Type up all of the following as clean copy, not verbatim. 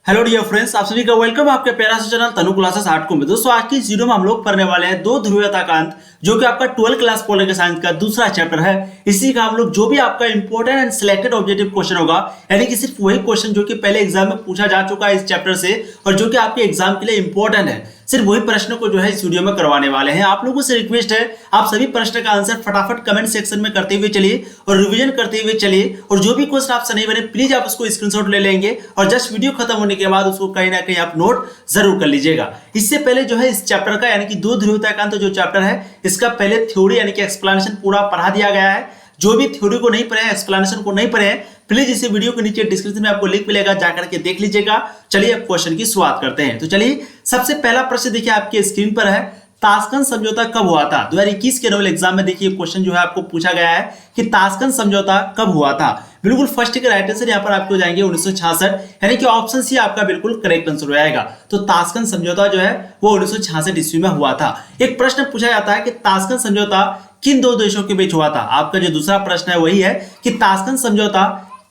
Hello dear friends, आप सभी का वेलकम आपके प्यारा सा चैनल तनु क्लासेस 8 को में। दोस्तों आज की इस वीडियो में हम लोग पढ़ने वाले हैं दो ध्रुवीयता का अंत, जो कि आपका 12th क्लास पॉलिटिकल साइंस का दूसरा चैप्टर है। इसी का हम लोग जो भी आपका important and selected objective question होगा, यानी कि सिर्फ वही क्वेश्चन जो कि पहले एग्जाम में पूछा जा चुका है इस चैप्टर से और जो कि आपके एग्जाम के लिए इंपॉर्टेंट है, सिर्फ वही प्रश्न को जो है इस वीडियो में करवाने वाले हैं। आप लोगों से रिक्वेस्ट है, आप सभी प्रश्न का आंसर फटाफट कमेंट सेक्शन में करते हुए चलिए और रिवीजन करते हुए चलिए। और जो भी क्वेश्चन आपसे नहीं बने प्लीज आप उसको स्क्रीनशॉट ले लेंगे और जस्ट वीडियो खत्म होने के बाद उसको कहीं ना कहीं आप नोट जरूर कर लीजिएगा। इससे पहले जो है इस चैप्टर का यानी कि दो ध्रुवीयता का अंत जो चैप्टर है, इसका पहले थ्योरी यानी कि एक्सप्लेनेशन पूरा पढ़ा दिया गया है। जो भी थ्योरी को नहीं पढ़े हैं, एक्सप्लेनेशन को नहीं पढ़े हैं, प्लीज इसे वीडियो के नीचे डिस्क्रिप्शन में आपको लिंक मिलेगा, जाकर के देख लीजिएगा। चलिए अब क्वेश्चन की शुरुआत करते हैं। तो चलिए सबसे पहला प्रश्न देखिए आपके स्क्रीन पर है, ताशकंद समझौता कब हुआ था? 2021 के नोबेल एग्जाम में देखिए क्वेश्चन जो है आपको पूछा गया है कि ताशकंद समझौता कब हुआ था। बिल्कुल फर्स्ट के राइट आंसर यहाँ पर आपको जाएंगे 1966, यानी कि ऑप्शन सी आपका बिल्कुल करेक्ट आंसर हो जाएगा। तो ताशकंद समझौता जो है वो 1966 ईस्वी में हुआ था। एक प्रश्न पूछा जाता है कि ताशकंद समझौता किन दो देशों के बीच हुआ था? आपका जो दूसरा प्रश्न है वही है कि ताशकंद समझौता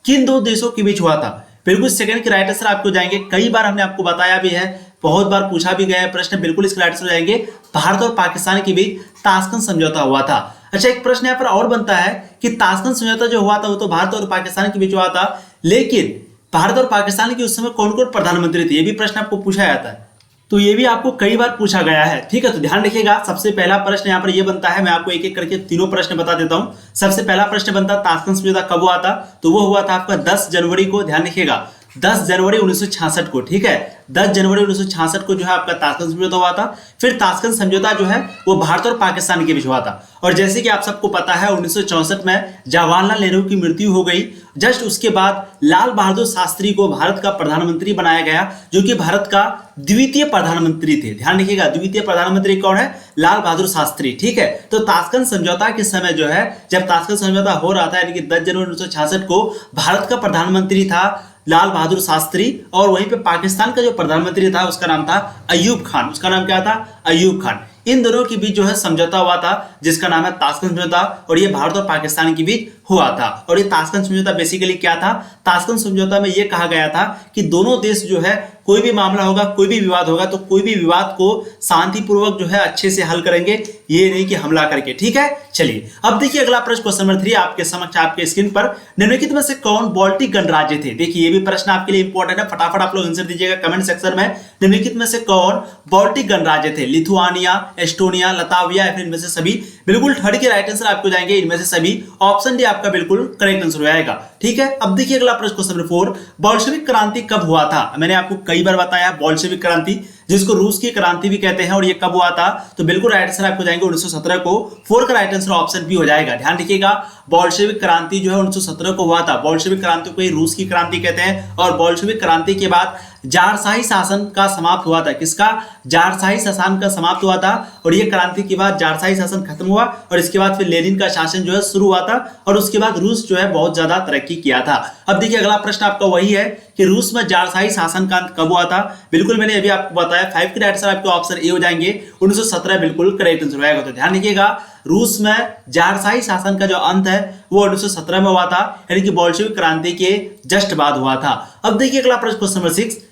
किन दो देशों के बीच हुआ था। बिल्कुल सेकंड के राइट आंसर आपको जाएंगे, कई बार हमने आपको बताया भी है, बहुत बार पूछा भी गया है प्रश्न, बिल्कुल इसके राइट आंसर जाएंगे भारत और पाकिस्तान के बीच ताशकंद समझौता हुआ था। अच्छा, एक प्रश्न यहाँ पर और बनता है कि ताशकंद समझौता जो हुआ था वो तो भारत और पाकिस्तान के बीच हुआ था, लेकिन भारत और पाकिस्तान के उस समय कौन कौन प्रधानमंत्री थे, ये भी प्रश्न आपको पूछा जाता है। तो ये भी आपको कई बार पूछा गया है, ठीक है। तो ध्यान रखिएगा, सबसे पहला प्रश्न यहाँ पर ये बनता है, मैं आपको एक एक करके तीनों प्रश्न बता देता हूँ। सबसे पहला प्रश्न बनता है ताशकंद समझौता कब हुआ था? तो वो हुआ था आपका 10 जनवरी को। ध्यान रखिएगा 10 जनवरी 1966 को, ठीक है। 10 जनवरी 1966 को जो है आपका ताशकंद समझौता हुआ था। फिर ताशकंद समझौता जो है वो भारत और पाकिस्तान के बीच हुआ था। और जैसे कि आप सबको पता है 1964 में जवाहरलाल नेहरू की मृत्यु हो गई। जस्ट उसके बाद लाल बहादुर शास्त्री को भारत का प्रधानमंत्री बनाया गया, जो कि भारत का द्वितीय प्रधानमंत्री थे। ध्यान रखिएगा, द्वितीय प्रधानमंत्री कौन है? लाल बहादुर शास्त्री, ठीक है। तो ताशकंद समझौता के समय जो है, जब ताशकंद समझौता हो रहा था यानी कि 10 जनवरी 1966 को भारत का प्रधानमंत्री था लाल बहादुर शास्त्री, और वहीं पे पाकिस्तान का जो प्रधानमंत्री था उसका नाम था अयूब खान। उसका नाम क्या था? अयूब खान। इन दोनों के बीच जो है समझौता हुआ था जिसका नाम है ताशकंद समझौता, और ये भारत और पाकिस्तान के बीच हुआ था। और ये ताशकंद समझौता बेसिकली क्या था? ताशकंद समझौता में ये कहा गया था कि दोनों देश जो है कोई भी मामला होगा, कोई भी विवाद होगा, तो कोई भी विवाद को शांतिपूर्वक जो है अच्छे से हल करेंगे, ये नहीं कि हमला करके, ठीक है। चलिए अब देखिए अगला प्रश्न, क्वेश्चन नंबर 3 आपके समक्ष आपके स्क्रीन पर, निम्नलिखित में से कौन बाल्टिक गणराज्य थे? देखिए ये भी प्रश्न आपके लिए इंपॉर्टेंट है, फटाफट आप लोग आंसर दीजिएगा कमेंट सेक्शन में। निम्नलिखित में से कौन बाल्टिक गणराज्य थे? लिथुआनिया, एस्टोनिया, लताविया या फिर इनमें से सभी? बिल्कुल थर्ड के राइट आंसर आपको जाएंगे इनमें से सभी। ऑप्शन डी आपका बिल्कुल करेक्ट आंसर हो जाएगा, ठीक है। अब देखिए अगला प्रश्न, क्वेश्चन नंबर 4, बोल्शेविक क्रांति कब हुआ था? मैंने आपको कई बार बताया बोल्शेविक क्रांति, जिसको रूस की क्रांति भी कहते हैं, और ये कब हुआ था? तो बिल्कुल राइट आंसर आपको जाएंगे 1917 को। 4 का राइट आंसर ऑप्शन बी हो जाएगा। ध्यान रखिएगा, बोल्शेविक क्रांति जो है 1917 को हुआ था। बोल्शेविक क्रांति को ही रूस की क्रांति कहते हैं। और बोल्शेविक क्रांति के बाद जारशाही शासन का समाप्त हुआ था। किसका? जारशाही शासन का समाप्त हुआ था, और ये क्रांति के बाद जारशाही शासन खत्म हुआ और इसके बाद फिर लेनिन का शासन जो है शुरू हुआ था, और उसके बाद रूस जो है बहुत ज्यादा तरक्की किया था। अब देखिए अगला प्रश्न आपका वही है कि रूस में जारशाही शासन का अंत कब हुआ था? बिल्कुल मैंने अभी आपको बताया, 5 के राइट आंसर आपके ऑप्शन ए हो जाएंगे 1917, बिल्कुल करेक्ट आंसर होगा। तो ध्यान रखिएगा, रूस में जारशाही शासन का जो अंत है वो 1917 में हुआ था, यानी कि बोल्शेविक क्रांति के जस्ट बाद हुआ था। अब देखिए अगला प्रश्न, क्वेश्चन नंबर 6,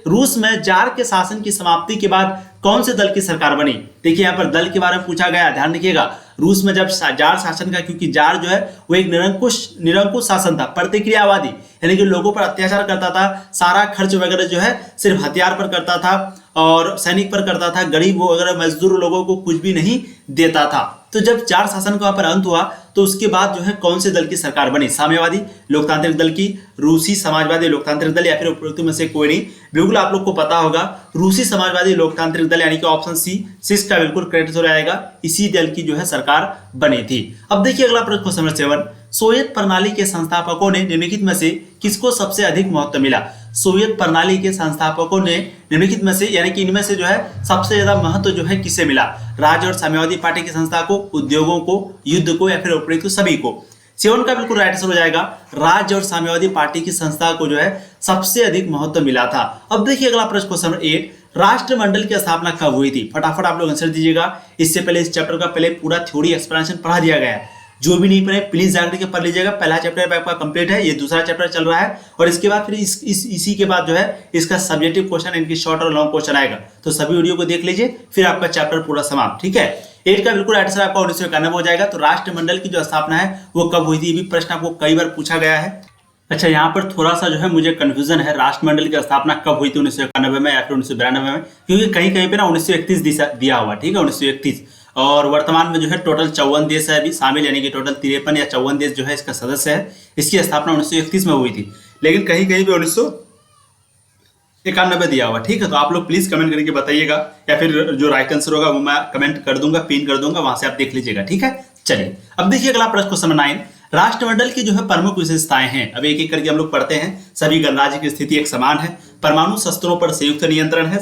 रूस में जार के शासन की समाप्ति के बाद कौन से दल की सरकार बनी? देखिए यहाँ पर दल के बारे में पूछा गया। ध्यान रखिएगा, रूस में जब जार शासन का, क्योंकि जार जो है वो एक निरंकुश शासन था, प्रतिक्रियावादी, यानी कि लोगों पर अत्याचार करता था, सारा खर्च वगैरह जो है सिर्फ हथियार पर करता था और सैनिक पर करता था, गरीब वगैरह मजदूर लोगों को कुछ भी नहीं देता था। तो जब जार शासन का पर अंत हुआ तो उसके बाद जो है कौन से दल की सरकार बनी? साम्यवादी लोकतांत्रिक दल की, रूसी समाजवादी लोकतांत्रिक दल, या फिर उपरोक्त में से कोई नहीं? बिल्कुल आप लोग को पता होगा रूसी समाजवादी लोकतांत्रिक दल, यानी कि ऑप्शन सी 6 का बिल्कुल करेक्ट हो जाएगा। इसी दल की जो है सरकार बनी थी। अब देखिए अगला प्रश्न, क्वेश्चन नंबर 7, सोवियत प्रणाली के संस्थापकों ने निम्नलिखित में से किसको सबसे अधिक महत्व मिला? सोवियत प्रणाली के संस्थापकों ने निम्नलिखित में से, यानी कि इनमें से जो है सबसे ज्यादा महत्व जो है किसे मिला? राज्य और साम्यवादी पार्टी की संस्था को, उद्योगों को, युद्ध को, या फिर उपरोक्त सभी को? 7 का बिल्कुल राइट आंसर हो जाएगा, राज्य और साम्यवादी पार्टी की संस्था को जो है सबसे अधिक महत्व मिला था। अब देखिए अगला प्रश्न, क्वेश्चन नंबर 8, राष्ट्रमंडल की स्थापना कब हुई थी? फटाफट आप लोग आंसर दीजिएगा। इससे पहले इस चैप्टर का पहले पूरा थ्योरी एक्सप्लेनेशन पढ़ा दिया गया है। जो भी नहीं पढ़े प्लीज जाकर के पढ़ लीजिएगा। पहला चैप्टर आपका कंप्लीट है, ये दूसरा चैप्टर चल रहा है और इसके बाद फिर इसी के बाद जो है इसका सब्जेक्टिव क्वेश्चन, इनकी शॉर्ट और लॉन्ग क्वेश्चन आएगा। तो सभी वीडियो को देख लीजिए, फिर आपका चैप्टर पूरा समाप्त। ठीक है, 8 का बिल्कुल आंसर आपका 1991 हो जाएगा। तो राष्ट्रमंडल की जो स्थापना है वो कब हुई थी, ये भी प्रश्न आपको कई बार पूछा गया है। अच्छा, यहाँ पर थोड़ा सा जो है मुझे कंफ्यूजन है, राष्ट्रमंडल की स्थापना कब हुई थी, 1991 में या फिर 1992 में, क्योंकि कहीं कहीं पे ना 1931 दिया हुआ। ठीक है, 1931। और वर्तमान में जो है टोटल 54 देश है अभी शामिल, यानी कि टोटल 53 या 54 देश जो है इसका सदस्य है। इसकी स्थापना 1931 में हुई थी, लेकिन कहीं कहीं पे 1991 दिया हुआ। ठीक है, तो आप लोग प्लीज कमेंट करके बताइएगा, या फिर जो राइट आंसर होगा वो मैं कमेंट कर दूंगा, पिन कर दूंगा, वहां से आप देख लीजिएगा। ठीक है, चलिए अब देखिए अगला प्रश्न क्वेश्चन 9। राष्ट्रमंडल की जो है प्रमुख विशेषताएं हैं, अब एक एक करके हम लोग पढ़ते हैं। सभी गणराज्य की स्थिति एक समान है, परमाणु शस्त्रों पर संयुक्त नियंत्रण है,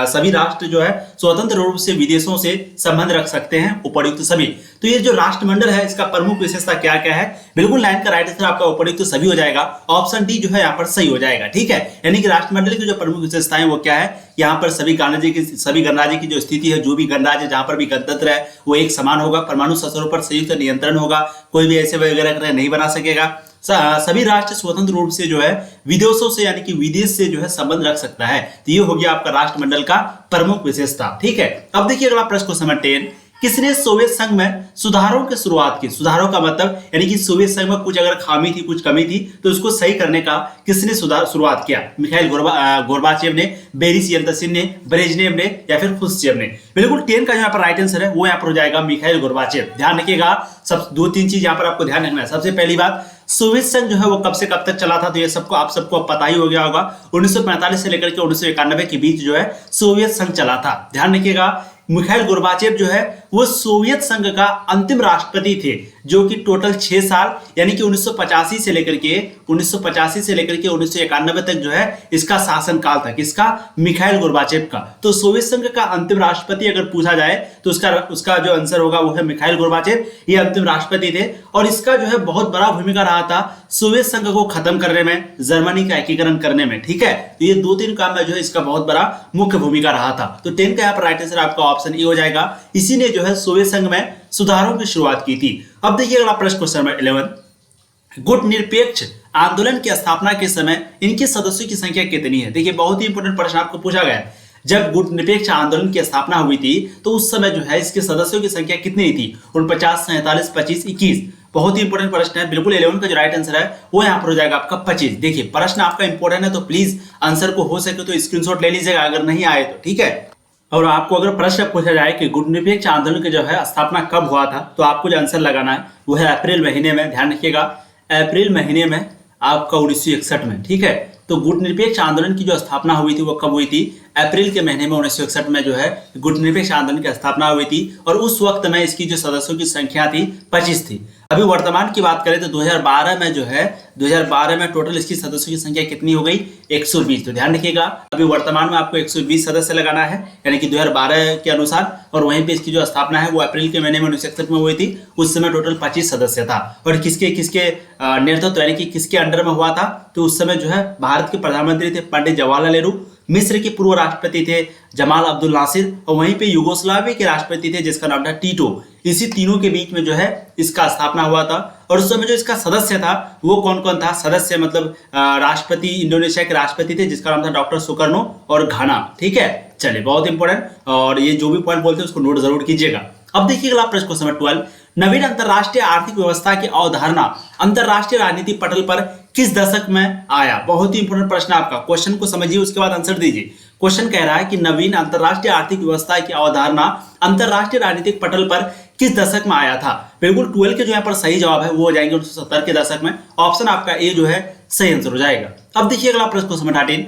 सभी राष्ट्र जो है स्वतंत्र रूप से विदेशों से संबंध रख सकते हैं, उपर्युक्त सभी। तो ये जो राष्ट्रमंडल है इसका प्रमुख विशेषता क्या क्या है, बिल्कुल 9 का राइट आंसर आपका उपर्युक्त सभी हो जाएगा। ऑप्शन डी जो है यहाँ पर सही हो जाएगा। ठीक है, यानी कि राष्ट्रमंडल की जो प्रमुख विशेषताएं वो क्या है, यहाँ पर सभी गणराज्य की जो स्थिति है, जो भी गणराज्य जहां पर भी गणतंत्र है वो एक समान होगा, परमाणु शस्त्रों पर संयुक्त नियंत्रण होगा, कोई भी ऐसे वगैरह नहीं बना सकेगा, सभी राष्ट्र स्वतंत्र रूप से जो है विदेशों से यानी कि विदेश से जो है संबंध रख सकता है। तो ये हो गया आपका राष्ट्रमंडल का प्रमुख विशेषता। ठीक है, अब देखिए अगला प्रश्न क्वेश्चन नंबर 10। किसने सोवियत संघ में सुधारों की शुरुआत की। सुधारों का मतलब यानी कि सोवियत संघ में कुछ अगर खामी थी, कुछ कमी थी, तो उसको सही करने का किसने शुरुआत किया। मिखाइल गोर्बाचेव ने, बोरिस येल्त्सिन ने, ब्रेजनेव ने, या फिर खुश्चेव ने। बिल्कुल 10 का यहाँ पर राइट आंसर है वो यहाँ पर हो जाएगा मिखाइल गोर्बाचेव। ध्यान रखिएगा, सब 2-3 चीज यहाँ पर आपको ध्यान रखना है। सबसे पहली बात, सोवियत संघ जो है वो कब से कब तक चला था, तो ये सबको आप सबको पता ही हो गया होगा। 1945 से लेकर के 1991 के बीच जो है सोवियत संघ चला था। ध्यान रखिएगा, मिखाइल गोर्बाचेव जो है वो सोवियत संघ का अंतिम राष्ट्रपति थे, जो कि टोटल 6 साल यानी कि 1985 से लेकर के 1991 तक जो है इसका शासन काल था। किसका? मिखाइल गोर्बाचेव का। तो सोवियत संघ का अंतिम राष्ट्रपति अगर पूछा जाए तो उसका जो आंसर होगा वो है मिखाइल गोर्बाचेव। ये अंतिम राष्ट्रपति थे और इसका जो है बहुत बड़ा भूमिका रहा था सोवियत संघ को खत्म करने में, जर्मनी का एकीकरण करने में। ठीक है, तो ये 2-3 काम में जो है इसका बहुत बड़ा मुख्य भूमिका रहा था। तो 10 का यहाँ पर राइट आंसर आपका ऑप्शन ए हो जाएगा। इसी ने जो है सोवियत संघ में सुधारों की शुरुआत की थी। अब देखिए अगला प्रश्न क्वेश्चन नंबर 11। गुटनिरपेक्ष आंदोलन की स्थापना के समय इनके सदस्यों की संख्या कितनी है। देखिए बहुत ही इंपॉर्टेंट प्रश्न आपको पूछा गया है। जब गुटनिरपेक्ष आंदोलन की स्थापना हुई थी तो उस समय जो है इसके सदस्यों की संख्या कितनी थी? 49, 47, 25, 21। बहुत ही इंपॉर्टेंट प्रश्न है। बिल्कुल 11 का जो राइट आंसर है वो यहाँ पर हो जाएगा आपका 25। देखिए प्रश्न आपका इंपॉर्टेंट है तो प्लीज आंसर को हो सके तो स्क्रीनशॉट ले लीजिएगा, अगर नहीं आए तो। ठीक है, और आपको अगर प्रश्न पूछा जाए कि गुटनिरपेक्ष आंदोलन की जो है स्थापना कब हुआ था, तो आपको जो आंसर लगाना है वो है अप्रैल महीने में। ध्यान रखिएगा, अप्रैल महीने में आपका 1961 में। ठीक है, तो गुटनिरपेक्ष आंदोलन की जो स्थापना हुई थी वो कब हुई थी? अप्रैल के महीने में 1961 में जो है गुटनिरपेक्ष आंदोलन की स्थापना हुई थी और उस वक्त में इसकी जो सदस्यों की संख्या थी 25 थी। अभी वर्तमान की बात करें तो 2012 में जो है 2012 में टोटल इसकी सदस्यों की संख्या कितनी हो गई? 120। तो ध्यान रखिएगा, अभी वर्तमान में आपको 120 सदस्य लगाना है यानी कि 2012 के अनुसार, और वहीं पे इसकी जो स्थापना है वो अप्रैल के महीने में 1961 में हुई थी। उस समय टोटल 25 सदस्य था। और किसके किसके नेतृत्व यानी कि किसके अंडर में हुआ था? तो उस समय जो है भारत के प्रधानमंत्री थे पंडित जवाहरलाल नेहरू, मिस्र के पूर्व राष्ट्रपति थे जमाल अब्दुल नासिर, और वहीं पे युगोस्लाविया के राष्ट्रपति थे जिसका नाम था टीटो। इसी तीनों के बीच में जो है इसका स्थापना हुआ था। और उस समय जो इसका सदस्य था वो कौन कौन था? सदस्य मतलब राष्ट्रपति इंडोनेशिया के राष्ट्रपति थे जिसका नाम था डॉक्टर सुकर्नो और घाना। ठीक है, चलिए बहुत इंपॉर्टेंट, और ये जो भी पॉइंट बोलते हैं उसको नोट जरूर कीजिएगा। अब देखिए अगला प्रश्न क्वेश्चन नंबर 12। नवीन अंतरराष्ट्रीय आर्थिक व्यवस्था की अवधारणा अंतरराष्ट्रीय राजनीति पटल पर किस दशक में आया? बहुत ही इंपॉर्टेंट प्रश्न आपका। क्वेश्चन को समझिए उसके बाद आंसर दीजिए। क्वेश्चन कह रहा है कि नवीन अंतरराष्ट्रीय आर्थिक व्यवस्था की अवधारणा अंतरराष्ट्रीय राजनीतिक पटल पर किस दशक में आया था? बिल्कुल 12 के जो यहाँ पर सही जवाब है वो हो जाएंगे 1970 के दशक में। ऑप्शन आपका ए जो है सही आंसर हो जाएगा। अब देखिए अगला प्रश्न क्वेश्चन नंबर 13।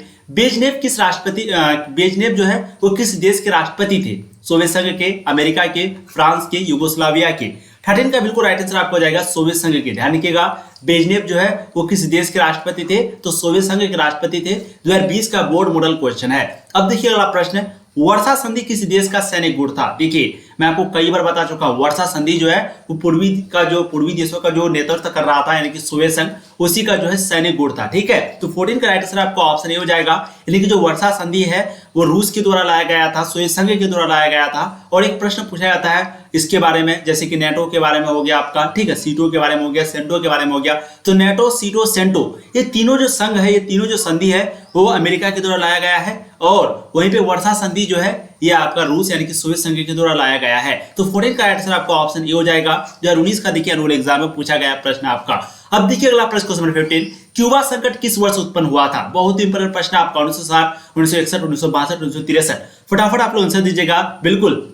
बेजनेव जो है वो किस देश के राष्ट्रपति थे? सोवियत संघ के, अमेरिका के, फ्रांस के, युगोस्लाविया के। 13 का बिल्कुल राइट आंसर आपको हो जाएगा सोवियत संघ के। ध्यान रखिएगा, बेजनेव जो है वो किस देश के राष्ट्रपति थे? तो सोवियत संघ के राष्ट्रपति थे। 2020 का बोर्ड मॉडल क्वेश्चन है। अब देखिए अगला प्रश्न, वर्षा संधि किस देश का सैनिक गुट था? देखिए मैं आपको कई बार बता चुका हूं, वर्षा संधि जो है वो पूर्वी देशों का जो नेतृत्व कर रहा था, यानी कि सोवियत संघ, उसी का जो है सैनिक गुट था। ठीक है, तो 14 का राइट आंसर आपका ऑप्शन ए हो जाएगा। यानी कि जो वर्षा संधि है वो रूस के द्वारा लाया गया था, सोवियत संघ के द्वारा लाया गया था। और एक प्रश्न पूछा जाता है इसके बारे में, जैसे कि नेटो के बारे में हो गया आपका, ठीक है, सीटो के बारे में हो गया, सेंटो के बारे में हो गया। तो नेटो, सीटो, सेंटो, ये तीनों जो संघ है, ये तीनों जो संधि है वो अमेरिका के द्वारा लाया गया है। और वहीं पे वर्षा संधि जो है ये आपका रूस यानी कि सोवियत संघ के द्वारा लाया गया है। तो 14 का आंसर आपका ऑप्शन ए हो जाएगा। 2019 का देखिए एनुअल एग्जाम में पूछा गया प्रश्न आपका। अब देखिए अगला प्रश्न, क्वेश्चन नंबर 15, क्यूबा संकट किस वर्ष उत्पन्न हुआ था? बहुत ही इंपॉर्टेंट प्रश्न आपका। 1960, 1961, 1962, 1963। फटाफट आप लोग आंसर दीजिएगा। बिल्कुल,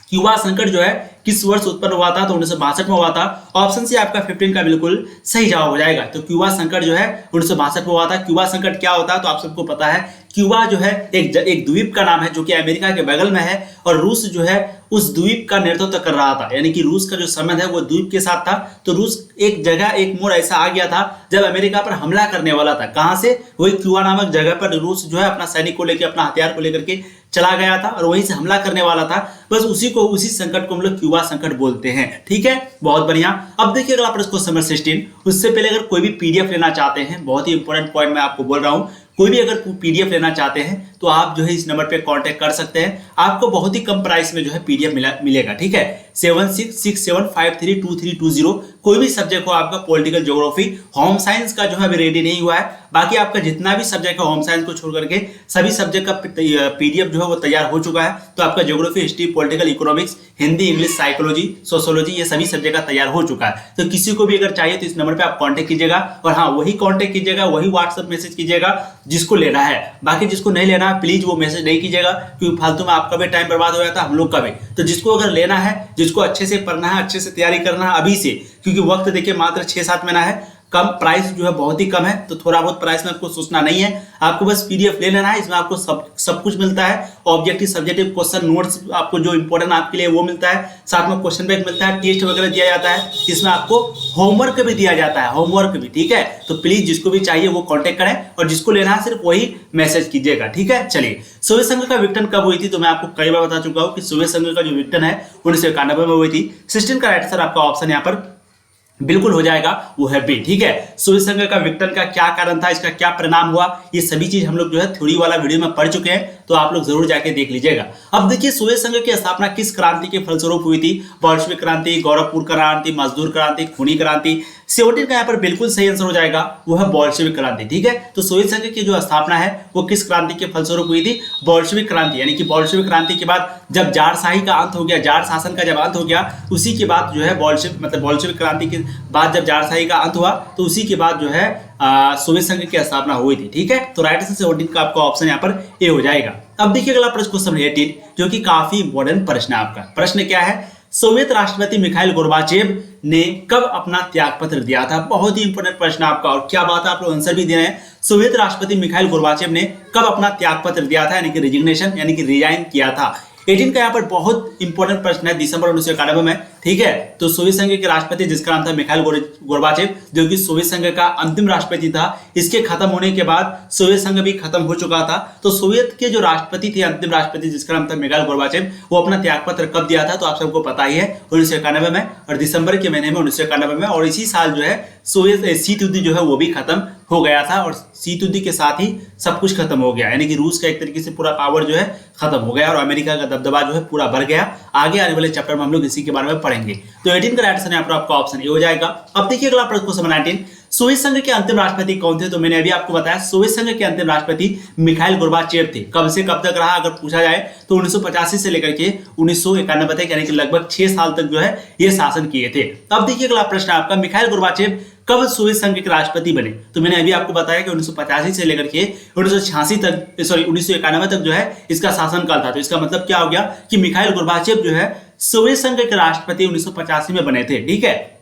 क्यूबा संकट जो है किस वर्ष उत्पन्न हुआ था? तो 1962 में हुआ था। ऑप्शन सी आपका 15 का बिल्कुल सही जवाब हो जाएगा। तो क्यूबा संकट जो है 1962 में हुआ था। क्यूबा संकट क्या होता है तो आप सबको पता है, क्यूबा जो है एक द्वीप का नाम है जो कि अमेरिका के बगल में है, और रूस जो है उस द्वीप का नेतृत्व कर रहा था। यानी कि रूस का जो संबंध है वो द्वीप के साथ था। तो रूस एक जगह, एक मोड़ ऐसा आ गया था जब अमेरिका पर हमला करने वाला था। कहां से? वही क्यूबा नामक जगह पर रूस जो है अपना सैनिक को लेकर, अपना हथियार को लेकर के चला गया था और वहीं से हमला करने वाला था। बस उसी संकट को हम लोग क्यूबा संकट बोलते हैं। ठीक है, बहुत बढ़िया। अब देखिए अगला प्रश्न, क्वेश्चन नंबर 16। उससे पहले अगर कोई भी पीडीएफ लेना चाहते हैं, बहुत ही इंपॉर्टेंट पॉइंट मैं आपको बोल रहा हूं, कोई भी अगर पीडीएफ लेना चाहते हैं तो आप जो है इस नंबर पे कांटेक्ट कर सकते हैं। आपको बहुत ही कम प्राइस में जो है पीडीएफ मिलेगा। ठीक है, 7667532320। कोई भी सब्जेक्ट हो आपका, पॉलिटिकल, ज्योग्राफी, होम साइंस का जो है अभी रेडी नहीं हुआ है। बाकी आपका जितना भी सब्जेक्ट है होम साइंस को छोड़ करके सभी सब्जेक्ट का पीडीएफ जो है वो तैयार हो चुका है। तो आपका geography, history, political, economics, Hindi, English, psychology, sociology, ये सभी सब्जेक्ट का तैयार हो चुका है। तो किसी को भी अगर चाहिए तो इस नंबर पे आप कांटेक्ट कीजिएगा। और हाँ, वही कांटेक्ट कीजिएगा, वही व्हाट्सएप मैसेज कीजिएगा जिसको लेना है। बाकी जिसको नहीं लेना है प्लीज वो मैसेज नहीं कीजिएगा, क्योंकि फालतू में आपका भी टाइम बर्बाद हो जाता है, हम लोग का भी। तो जिसको अगर लेना है, जिसको अच्छे से पढ़ना है, अच्छे से तैयारी करना है अभी से, क्योंकि वक्त देखिए मात्र 6-7 महीना है, कम प्राइस जो है बहुत ही कम है। तो थोड़ा बहुत प्राइस में आपको सोचना नहीं है, आपको बस पीडीएफ ले लेना है। इसमें आपको सब कुछ मिलता है, ऑब्जेक्टिव, सब्जेक्टिव, क्वेश्चन, नोट्स, आपको जो इंपॉर्टेंट आपके लिए वो मिलता है, साथ में क्वेश्चन बैंक मिलता है, टेस्ट वगैरह दिया जाता है। इसमें आपको होमवर्क भी दिया जाता है, होमवर्क भी। ठीक है, तो प्लीज जिसको भी चाहिए वो कॉन्टेक्ट करें, और जिसको लेना है सिर्फ वही मैसेज कीजिएगा। ठीक है, चलिए, सोवियत संघ का विघटन कब हुई थी? तो मैं आपको कई बार बता चुका हूँ कि सोवियत संघ का जो विघटन है 1991 में हुई थी। 16 का राइट आंसर आपका ऑप्शन यहाँ पर बिल्कुल हो जाएगा, वो है बी। ठीक है, सोवियत संघ का विघटन का क्या कारण था, इसका क्या परिणाम हुआ, ये सभी चीज हम लोग जो है थ्योरी वाला वीडियो में पढ़ चुके हैं, तो आप लोग जरूर जाके देख लीजिएगा। अब देखिए सोवियत संघ की स्थापना किस क्रांति के फलस्वरूप हुई थी? बोल्शेविक क्रांति, गोरखपुर क्रांति, मजदूर क्रांति, खूनी क्रांति। 17 का यहाँ पर बिल्कुल सही आंसर हो जाएगा, वो है बोल्शेविक क्रांति। ठीक है, तो सोवियत संघ की जो स्थापना है वो किस क्रांति के फलस्वरूप हुई थी? बोल्शेविक क्रांति। यानी कि बोल्शेविक क्रांति के बाद जब जारशाही का अंत हो गया, जार शासन का जब अंत हो गया, उसी के बाद जो है बोल्शेविक क्रांति के बाद जब जारशाही का अंत हुआ, तो उसी के बाद जो है सोवियत संघ की स्थापना हुई थी। ठीक है, तो राइट आंसर 17 का आपका ऑप्शन यहाँ पर ए हो जाएगा। अब देखिए अगला प्रश्न, क्वेश्चन 18, जो कि काफी इंपॉर्टेंट प्रश्न है आपका। प्रश्न क्या है? सोवियत राष्ट्रपति मिखाइल गोर्बाचेव ने कब अपना त्यागपत्र दिया था? बहुत ही इंपॉर्टेंट प्रश्न आपका, और क्या बात है, आप लोग आंसर भी दे रहे हैं। सोवियत राष्ट्रपति मिखाइल गोर्बाचेव ने कब अपना त्यागपत्र दिया था, यानी कि रिजिग्नेशन, यानी कि रिजाइन किया था? 18 का यहाँ पर बहुत इंपॉर्टेंट प्रश्न है, दिसंबर 1991 में। ठीक है, तो सोवियत संघ के राष्ट्रपति जिसका नाम था मिखाइल गोर्बाचेव, जो कि सोवियत संघ का अंतिम राष्ट्रपति था। इसके खत्म होने के बाद सोवियत संघ भी खत्म हो चुका था। तो सोवियत के जो राष्ट्रपति थे, अंतिम राष्ट्रपति जिसका नाम था मिखाइल गोर्बाचेव, वो अपना त्यागपत्र कब दिया था? तो आप सबको पता ही है, 1991 में, और दिसंबर के महीने में 1991 में। और इसी साल जो है सोवियत शीत युद्ध जो है वो भी खत्म हो गया था, और शीत युद्ध के साथ ही सब कुछ खत्म हो गया। यानी कि रूस का एक तरीके से पूरा पावर जो है खत्म हो गया, और अमेरिका का दबदबा जो है पूरा बढ़ गया। आगे आने वाले चैप्टर में हम लोग इसी के बारे में पढ़ेंगे। तो 18 का राइट आंसर यहाँ पर आपका ऑप्शन ए हो जाएगा। अब देखिए अगला प्रश्न, क्वेश्चन 19, सोवियत संघ के अंतिम राष्ट्रपति कौन थे? तो मैंने अभी आपको बताया, सोवियत संघ के अंतिम राष्ट्रपति मिखाइल गोर्बाचेव थे। कब से कब तक रहा अगर पूछा जाए तो 1985 से लेकर के 1991 तक, यानी कि लगभग 6 साल तक जो है ये शासन किए थे। अब देखिए अगला प्रश्न आपका, मिखाइल गोर्बाचेव कब सोवियत संघ के राष्ट्रपति बने? तो मैंने अभी आपको बताया कि 1985 से लेकर के 1986 तक, सॉरी 1991 तक जो है इसका शासनकाल था। तो इसका मतलब क्या हो गया कि मिखाइल गोर्बाचेव जो है सोवियत संघ के राष्ट्रपति 1985 में बने थे। ठीक है,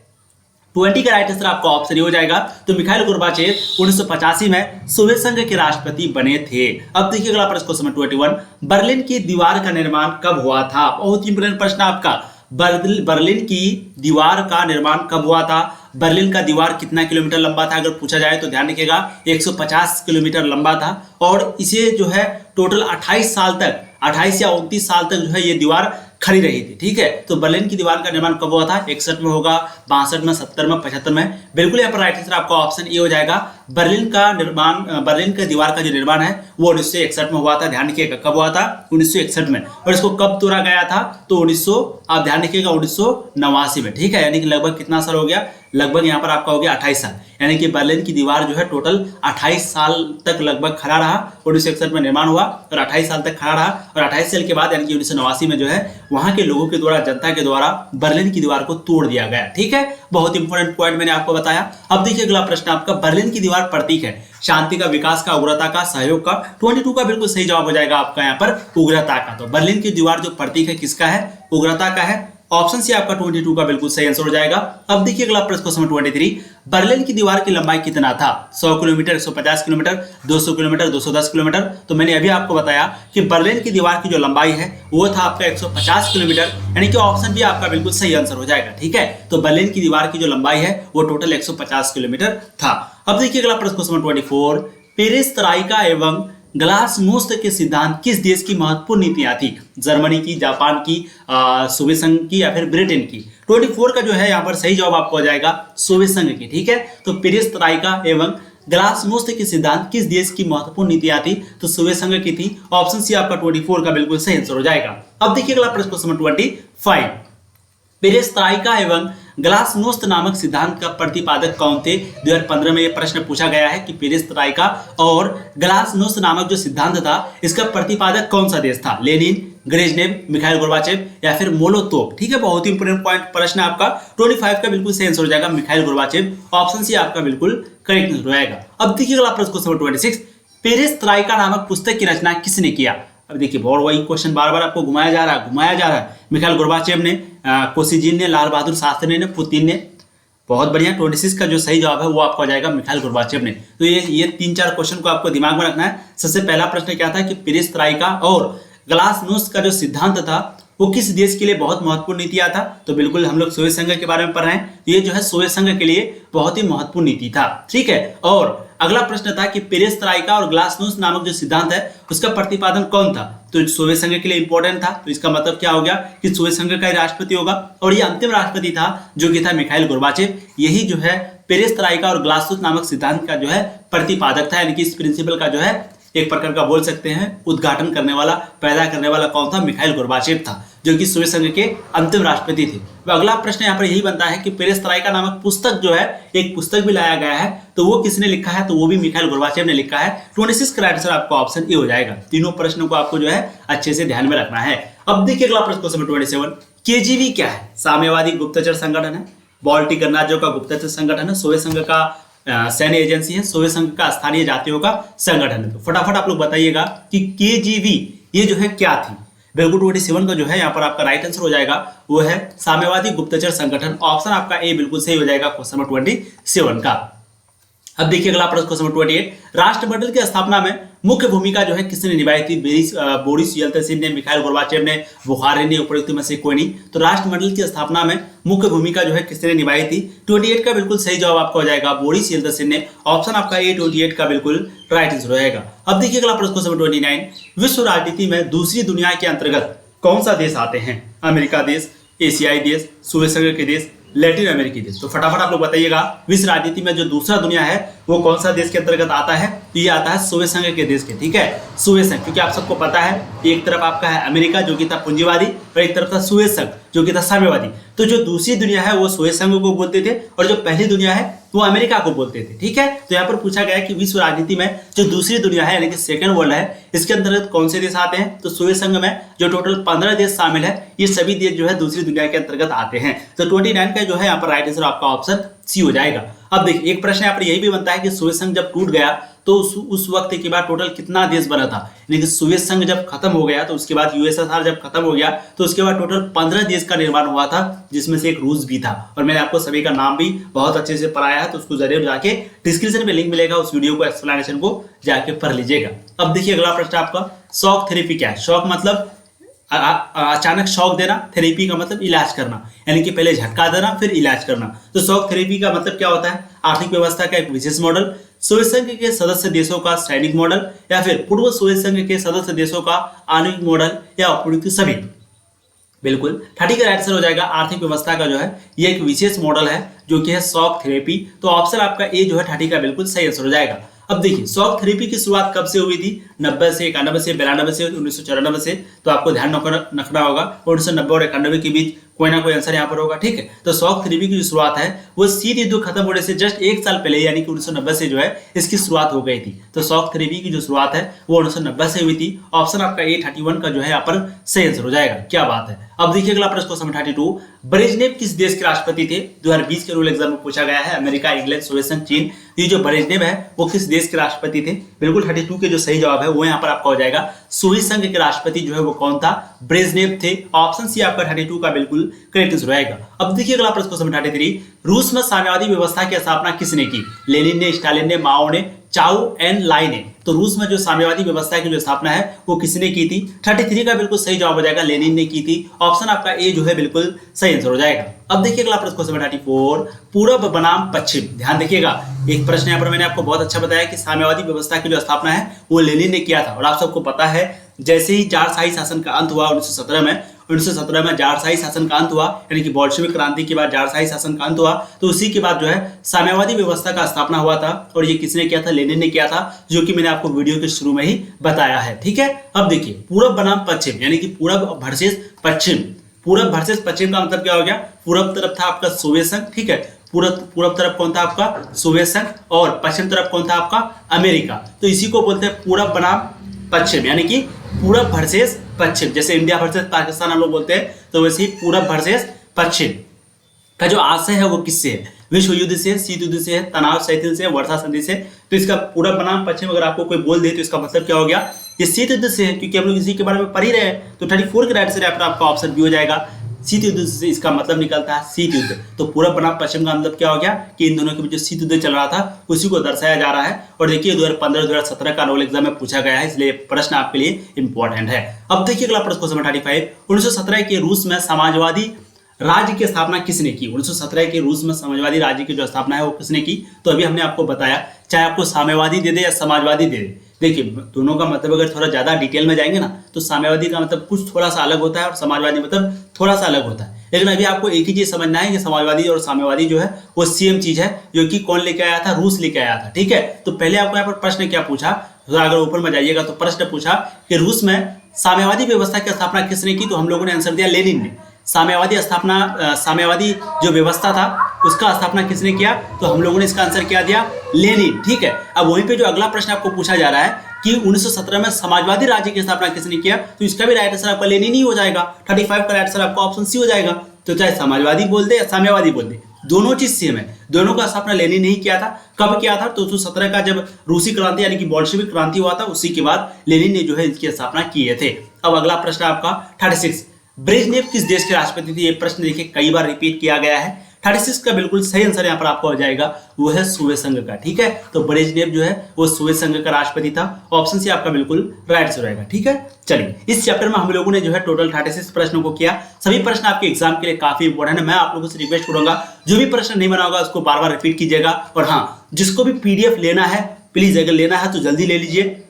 20 का राइट आंसर आपका ऑप्शन हो जाएगा। तो मिखाइल गोर्बाचेव 1985 में सोवियत संघ के राष्ट्रपति बने थे। अब देखिए अगला प्रश्न, क्वेश्चन 21, बर्लिन की दीवार का निर्माण कब हुआ था? बहुत इंपॉर्टेंट प्रश्न आपका। बर्लिन की दीवार का निर्माण कब हुआ था? बर्लिन का दीवार कितना किलोमीटर लंबा था अगर पूछा जाए तो ध्यान रखिएगा, 150 किलोमीटर लंबा था। और इसे जो है टोटल 28 साल तक, 28 या 29 साल तक जो है ये दीवार खड़ी रही थी। ठीक है, तो बर्लिन की दीवार का निर्माण कब हुआ था? 61 में होगा, 62 में, 70 में, 75 में। बिल्कुल यहाँ पर राइट आंसर आपका ऑप्शन ए हो जाएगा। बर्लिन का निर्माण, बर्लिन की दीवार का जो निर्माण है वो 1961 में हुआ था। ध्यान रखिएगा कब हुआ था? 1961 में। और इसको कब तोड़ा गया था? तो 1900, आप ध्यान रखिएगा 1989 में। ठीक है, यानी कि लगभग कितना साल हो गया? लगभग यहाँ पर आपका हो गया 28 साल। यानी कि बर्लिन की दीवार जो है टोटल 28 साल तक लगभग खड़ा रहा। 1961 में निर्माण हुआ और 28 साल तक खड़ा रहा, और 28 साल के बाद यानी कि 1989 में जो है वहां के लोगों के द्वारा, जनता के द्वारा बर्लिन की दीवार को तोड़ दिया गया। ठीक है, बहुत इंपॉर्टेंट पॉइंट मैंने आपको बताया। अब देखिए अगला प्रश्न आपका, बर्लिन की दीवार प्रतीक है शांति का, विकास का, उग्रता का, सहयोग का। 22 का बिल्कुल सही जवाब हो जाएगा आपका यहाँ पर उग्रता का। तो बर्लिन की दीवार जो प्रतीक है किसका है? उग्रता का है। ऑप्शन सी आपका 22 का बिल्कुल सही आंसर हो जाएगा। अब देखिए अगला प्रश्न क्वेश्चन नंबर 23, बर्लिन की दीवार की लंबाई कितना था? 100 किलोमीटर, 150 किलोमीटर, 200 किलोमीटर, 210 किलोमीटर। तो मैंने अभी आपको बताया कि बर्लिन की दीवार की जो लंबाई है वो था आपका 150 किलोमीटर, यानी कि ऑप्शन भी आपका बिल्कुल सही आंसर हो जाएगा। ठीक है, तो बर्लिन की दीवार की जो लंबाई है वो टोटल 150 किलोमीटर था। अब देखिए अगला प्रश्न क्वेश्चन नंबर 24, पेरिस्त्राइका एवं ग्लासनोस्ट के सिद्धांत किस देश की महत्वपूर्ण नीतियां थी? जर्मनी की, जापान की, सोवियत संघ की, या फिर ब्रिटेन की? 24 का जो है यहाँ पर सही जवाब आपको हो जाएगा सोवियत संघ की। ठीक है, तो पेरिस्त्राइका एवं ग्लासनोस्ट के सिद्धांत किस देश की महत्वपूर्ण नीतियां थी? तो सोवियत संघ की थी। ऑप्शन सी आपका 24 का बिल्कुल सही आंसर हो जाएगा। अब देखिए अगला प्रश्न क्वेश्चन नंबर 25, पेरिस्त्राइका एवं ग्लासनोस्त नामक सिद्धांत का प्रतिपादक कौन थे? 2015 में यह प्रश्न पूछा गया है कि पेरिस्त्राइका और ग्लासनोस्त नामक जो सिद्धांत था इसका प्रतिपादक कौन सा देश था? लेनिन, ब्रेजनेव, मिखाइल गोर्बाचेव, या फिर मोलोतोव? ठीक है, बहुत ही इंपोर्टेंट पॉइंट प्रश्न आपका। 25 का बिल्कुल सही आंसर हो जाएगा मिखाइल गोर्बाचेव। ऑप्शन सी आपका बिल्कुल करेक्ट आंसर हो जाएगा। अब देखिए अगला प्रश्न क्वेश्चन नंबर 26, पेरिस्त्राइका नामक पुस्तक की रचना किसने किया? अब देखिए बहुत वही क्वेश्चन बार बार आपको घुमाया जा रहा है। मिखाइल गोर्बाचेव ने, कोसिजिन ने, लाल बहादुर शास्त्री ने, पुतिन ने। बहुत बढ़िया, 26 का जो सही जवाब है वो आपको आ जाएगा मिखाइल गोर्बाचेव ने। तो ये 3-4 क्वेश्चन को आपको दिमाग में रखना है। सबसे पहला प्रश्न क्या था कि पेरिस्त्राइका और ग्लासनोस्ट का जो सिद्धांत था वो किस देश के लिए बहुत महत्वपूर्ण नीतियां था? तो बिल्कुल हम लोग सोवियत संघ के बारे में पढ़ रहे हैं। ये जो है सोवियत संघ के लिए बहुत ही महत्वपूर्ण नीति था। ठीक है, और अगला प्रश्न था कि पेरिस्त्राइका और ग्लासनोस्ट नामक जो सिद्धांत है उसका प्रतिपादन कौन था? तो सोवियत संघ के लिए इंपॉर्टेंट था। तो इसका मतलब क्या हो गया कि सोवियत संघ का ही राष्ट्रपति होगा, और ये अंतिम राष्ट्रपति था जो कि था मिखाइल गोर्बाचेव। यही जो है पेरिस्त्राइका और ग्लासनोस्ट नामक सिद्धांत का जो है प्रतिपादक था, यानी कि इस प्रिंसिपल का जो है एक प्रकार का बोल सकते हैं उद्घाटन करने वाला, पैदा करने वाला कौन था? मिखाइल गोर्बाचेव था, जो कि सोवियत संघ के अंतिम राष्ट्रपति थे। तो अगला प्रश्न यहाँ पर यही बनता है कि पेरिस्त्राइका नामक पुस्तक जो है, एक पुस्तक भी लाया गया है, तो वो किसने लिखा है? तो वो भी मिखाइल गोर्बाचेव ने लिखा है। 26 का आंसर आपका ऑप्शन ए हो जाएगा। तीनों प्रश्नों को आपको जो है अच्छे से ध्यान में रखना है। अब देखिए अगला प्रश्न क्वेश्चन 27, केजीबी क्या है? साम्यवादी गुप्तचर संगठन है, बाल्टिक गणराज्यों का गुप्तचर संगठन है, सोवियत संघ का सैन्य एजेंसी है, सोवियत संघ का स्थानीय जातियों का संगठन है। तो फटाफट आप लोग बताइएगा कि केजीबी ये जो है क्या थी? बिल्कुल 27 का जो है यहाँ पर आपका राइट आंसर हो जाएगा वो है साम्यवादी गुप्तचर संगठन। ऑप्शन आपका ए बिल्कुल सही हो जाएगा क्वेश्चन नंबर 27 का। अब देखिए अगला प्रश्न क्वेश्चन नंबर 28, राष्ट्रमंडल की स्थापना में मुख्य भूमिका जो है किसने निभाई थी? बोरिस येल्तसिन ने, मिखाइल गोर्बाचेव ने, बुखारिन ने, उपरोक्त में से कोई नहीं। तो राष्ट्रमंडल की स्थापना में मुख्य भूमिका जो है किसने निभाई थी? 28 का बिल्कुल सही जवाब आपका हो जाएगा बोरिस येल्तसिन ने। ऑप्शन आपका ए 28 का बिल्कुल राइट आंसर हो जाएगा। अब देखिए अगला प्रश्न क्वेश्चन नंबर 29, विश्व राजनीति में दूसरी दुनिया के अंतर्गत कौन सा देश आते हैं? अमेरिका देश, एशियाई देश, सोवियत संघ के देश, लैटिन अमेरिकी देश? तो फटाफट आप लोग बताइएगा विश्व राजनीति में जो दूसरा दुनिया है वो कौन सा देश के अंतर्गत आता है? तो ये आता है सोवियत संघ के देश के। ठीक है, सोवियत संघ, क्योंकि आप सबको पता है एक तरफ आपका है अमेरिका जो कि था पूंजीवादी, और एक तरफ था सोवियत संघ जो कि था साम्यवादी। तो जो दूसरी दुनिया है वो सोवियत संघ को बोलते थे, और जो पहली दुनिया है वो अमेरिका को बोलते थे। ठीक है, तो यहाँ पर पूछा गया है कि विश्व राजनीति में जो दूसरी दुनिया है यानी कि सेकंड वर्ल्ड है, इसके अंतर्गत कौन से देश आते हैं? तो सोवियत संघ में जो टोटल 15 देश शामिल है, ये सभी देश जो है दूसरी दुनिया के अंतर्गत आते हैं। तो 29 का जो है यहाँ पर राइट आंसर आपका ऑप्शन सी हो जाएगा। अब देखिए एक प्रश्न यहाँ पर यही भी बनता है कि सोवियत संघ जब टूट गया तो उस वक्त के बाद टोटल कितना देश बना था? यानी कि सोवियत संघ जब खत्म हो गया तो उसके बाद यूएसएसआर जब खत्म हो गया तो उसके बाद टोटल 15 देश का निर्माण हुआ था, जिसमें से एक रूस भी था। और मैंने आपको सभी का नाम भी बहुत अच्छे से पढ़ाया है, तो उसको जरूर जाके डिस्क्रिप्शन में लिंक मिलेगा, उस वीडियो को एक्सप्लेनेशन को जाके पढ़ लीजिएगा। अब देखिए अगला प्रश्न आपका, शॉक थेरेपी क्या है? शॉक मतलब अचानक शॉक देना, थेरेपी का मतलब इलाज करना, यानी कि पहले झटका देना फिर इलाज करना। तो शॉक थेरेपी का मतलब क्या होता है? आर्थिक व्यवस्था का एक विशेष मॉडल, सोवियत संघ के सदस्य देशों का सैनिक मॉडल, या फिर पूर्व सोवियत संघ के सदस्य देशों का आणविक मॉडल, या उपयुक्त सभी। बिल्कुल 30 का राइट आंसर हो जाएगा आर्थिक व्यवस्था का जो है ये एक विशेष मॉडल है जो कि है शॉक थेरेपी। तो ऑप्शन आपका ए जो है 30 का बिल्कुल सही आंसर हो जाएगा। अब देखिए शॉक थेरेपी की शुरुआत कब से हुई थी? 90 से 91 से 92 से 1994 से। तो आपको ध्यान रखना होगा 1990 और 91 के बीच कोई ना कोई आंसर यहाँ पर होगा, ठीक है। तो शॉक थेरेपी की जो शुरुआत है वो शीत युद्ध खत्म होने से जस्ट एक साल पहले यानी कि 1990 से जो है इसकी शुरुआत हो गई थी। तो शॉक थेरेपी की जो शुरुआत है वो 1990 से हुई थी। ऑप्शन आपका ए 31 का जो है यहाँ पर सही आंसर हो जाएगा। क्या बात है। अब देखिए अगला प्रश्न क्वेश्चन 32, ब्रेजनेव किस देश के राष्ट्रपति थे? 2020 के रूल एग्जाम में पूछा गया है। अमेरिका, इंग्लैंड, सोवियत संघ, चीन। ये जो ब्रेजनेव है वो किस देश के राष्ट्रपति थे? बिल्कुल 32 के जो सही जवाब है वो यहाँ पर आपका हो जाएगा सोवियत संघ के राष्ट्रपति जो है वो कौन था? ब्रेजनेव थे। ऑप्शन सी आपका 32 का बिल्कुल करेक्ट आंसर रहेगा। अब देखिए अगला प्रश्न क्वेश्चन 33, रूस में साम्यवादी व्यवस्था की स्थापना किसने की? लेनिन ने, स्टालिन ने, माओ ने, चाउ एन लाई ने। तो रूस में जो साम्यवादी व्यवस्था की जो स्थापना है वो किसने की थी? 33 का बिल्कुल सही जवाब हो जाएगा लेनिन ने की थी। ऑप्शन आपका ए जो है बिल्कुल सही आंसर हो जाएगा। अब देखिए अगला प्रश्न क्वेश्चन 34, पूर्व बनाम पश्चिम। ध्यान देखिएगा एक प्रश्न यहाँ पर मैंने आपको बहुत अच्छा बताया कि साम्यवादी व्यवस्था की जो स्थापना है वो लेनिन ने किया था। और आप सबको पता है जैसे ही जारशाही शासन का अंत हुआ 1917 में जारशाही शासन का अंत हुआ यानी कि बोल्शेविक क्रांति के बाद जारशाही शासन का अंत हुआ। तो उसी के बाद जो है साम्यवादी व्यवस्था का स्थापना हुआ था और ये किसने किया था? लेनिन ने किया था, जो कि मैंने आपको वीडियो के शुरू में ही बताया है, ठीक है। अब देखिए पूरब बनाम पश्चिम यानी कि पूरब वर्सेस पश्चिम। पूरब वर्सेस पश्चिम का मतलब क्या हो गया? पूरब तरफ था आपका सोवियत संघ, ठीक है। पूरब तरफ कौन था आपका? सोवियत संघ। और पश्चिम तरफ कौन था आपका? अमेरिका। तो इसी को बोलते हैं पूरब बनाम पश्चिम यानी कि पूरब वर्सेस पश्चिम। जैसे इंडिया वर्सेस पाकिस्तान हम लोग बोलते हैं तो वैसे ही पूरब वर्सेस पश्चिम का जो आशय है वो किससे है? विश्व युद्ध से, शीत युद्ध से, तनाव शिथिल से, वर्षा संधि से। तो इसका पूरब बनाम पश्चिम अगर आपको कोई बोल दे तो इसका मतलब क्या हो गया? ये शीत युद्ध से है, क्योंकि हम लोग इसी के बारे में पढ़ ही रहे हैं। तो 34 के राइट से आपका ऑप्शन बी हो जाएगा। शीत युद्ध से इसका मतलब निकलता है शीत युद्ध। तो पूरब बनाम पश्चिम का मतलब क्या हो गया कि इन दोनों के बीच जो शीत युद्ध चल रहा था उसी को दर्शाया जा रहा है। और देखिए 2015-2017 का रोल एग्जाम में पूछा गया है, इसलिए प्रश्न आपके लिए इंपॉर्टेंट है। अब देखिए अगला प्रश्न क्वेश्चन 35, 1917 के रूस में समाजवादी राज्य की स्थापना किसने की? 1917 के रूस में समाजवादी राज्य की जो स्थापना है वो किसने की? तो अभी हमने आपको बताया, चाहे आपको साम्यवादी दे दे या समाजवादी दे दे, देखिए दोनों का मतलब अगर थोड़ा ज्यादा डिटेल में जाएंगे ना तो साम्यवादी का मतलब कुछ थोड़ा सा अलग होता है और समाजवादी मतलब थोड़ा सा अलग होता है। लेकिन अभी आपको एक ही चीज समझना है कि समाजवादी और साम्यवादी जो है वो सेम चीज है, जो कि कौन लेके आया था? रूस लेके आया था, ठीक है। तो पहले आपको यहाँ पर प्रश्न क्या पूछा, अगर ऊपर में जाइएगा तो प्रश्न पूछा कि रूस में साम्यवादी व्यवस्था की स्थापना किसने की? तो हम लोगों ने आंसर दिया लेनिन ने। साम्यवादी जो व्यवस्था था उसका स्थापना किसने किया? तो हम लोगों ने इसका आंसर क्या दिया? लेनिन, ठीक है। अब वहीं पे जो अगला प्रश्न आपको पूछा जा रहा है कि 1917 में समाजवादी राज्य की स्थापना किसने किया? तो इसका भी राइट आंसर आपका लेनिन ही हो जाएगा। 35 का राइट आंसर आपका ऑप्शन सी हो जाएगा। तो चाहे समाजवादी बोल दे या साम्यवादी बोल दे, दोनों चीज सेम है। दोनों का स्थापना लेनिन नहीं किया था। कब किया था? तो 1917 का जब रूसी क्रांति यानी कि बोल्शेविक क्रांति हुआ था उसी के बाद लेनिन ने जो है इसकी स्थापना किए थे। अब अगला प्रश्न आपका 36, ब्रेजनेव किस देश के राष्ट्रपति थे? ये प्रश्न देखिए कई बार रिपीट किया गया है। 36 का बिल्कुल सही आंसर यहाँ पर आपका हो जाएगा, वो है सोवियत संघ का, ठीक है। तो ब्रेजनेव जो है वो सोवियत संघ का राष्ट्रपति था। ऑप्शन सी आपका बिल्कुल राइट आंसर रहेगा, ठीक है। चलिए इस चैप्टर में हम लोगों ने जो है टोटल 36 प्रश्नों को किया। सभी प्रश्न आपके एग्जाम के लिए काफी इंपॉर्टेंट है। मैं आप लोगों से रिक्वेस्ट करूंगा जो भी प्रश्न नहीं बना होगा उसको बार बार रिपीट कीजिएगा। और हाँ, जिसको भी पीडीएफ लेना है प्लीज अगर लेना है तो जल्दी ले लीजिए।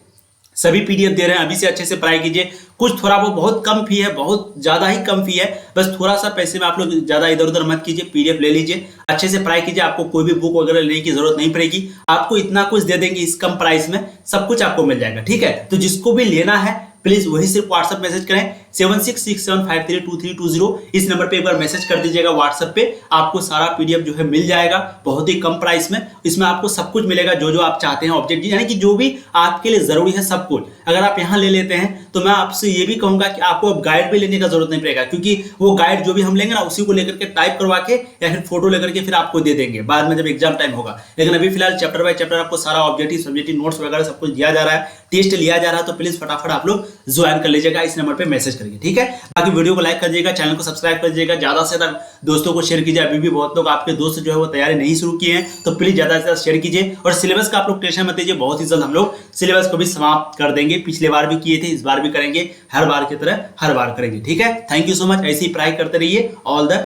सभी पीडीएफ दे रहे हैं, अभी से अच्छे से पढ़ाई कीजिए। कुछ थोड़ा बहुत कम फी है, बहुत ज्यादा ही कम फी है, बस थोड़ा सा पैसे में आप लोग ज्यादा इधर उधर मत कीजिए, पीडीएफ ले लीजिए, अच्छे से पढ़ाई कीजिए। आपको कोई भी बुक वगैरह लेने की जरूरत नहीं पड़ेगी, आपको इतना कुछ दे देंगे इस कम प्राइस में, सब कुछ आपको मिल जाएगा, ठीक है। तो जिसको भी लेना है प्लीज वही सिर्फ व्हाट्सएप मैसेज करें 7667532320। इस नंबर पे एक बार मैसेज कर दीजिएगा व्हाट्सएप पे, आपको सारा पीडीएफ जो है मिल जाएगा बहुत ही कम प्राइस में। इसमें आपको सब कुछ मिलेगा जो जो आप चाहते हैं, ऑब्जेक्ट यानी कि जो भी आपके लिए जरूरी है सब कुछ। अगर आप यहाँ ले लेते हैं तो मैं आपसे ये भी कहूंगा कि आपको अब गाइड भी लेने का जरूरत नहीं पड़ेगा, क्योंकि वो गाइड जो भी हम लेंगे ना उसी को लेकर के टाइप करवा के या फिर फोटो लेकर के फिर आपको दे देंगे बाद में जब एग्जाम टाइम होगा। लेकिन अभी फिलहाल चैप्टर बाय चैप्टर आपको सारा ऑब्जेक्टिव सब्जेक्टिव नोट्स वगैरह सब कुछ दिया जा रहा है, टेस्ट लिया जा रहा है। तो प्लीज फटाफट आप लोग ज्वाइन कर लीजिएगा, इस नंबर पे मैसेज करिए, ठीक है। बाकी वीडियो को लाइक कर दीजिएगा, चैनल को सब्सक्राइब कर दीजिएगा, ज्यादा से ज्यादा दोस्तों को शेयर कीजिए। अभी भी बहुत लोग आपके दोस्त जो है वो तैयारी नहीं शुरू किए हैं, तो प्लीज ज्यादा से ज्यादा शेयर कीजिए। और सिलेबस का आप लोग टेंशन मत लीजिए, बहुत ही जल्द हम लोग सिलेबस को भी समाप्त कर देंगे। पिछले बार भी किए थे, इस बार भी करेंगे, हर बार की तरह हर बार करेंगे, ठीक है। थैंक यू सो मच, ऐसी ही पढ़ाई करते रहिए। All the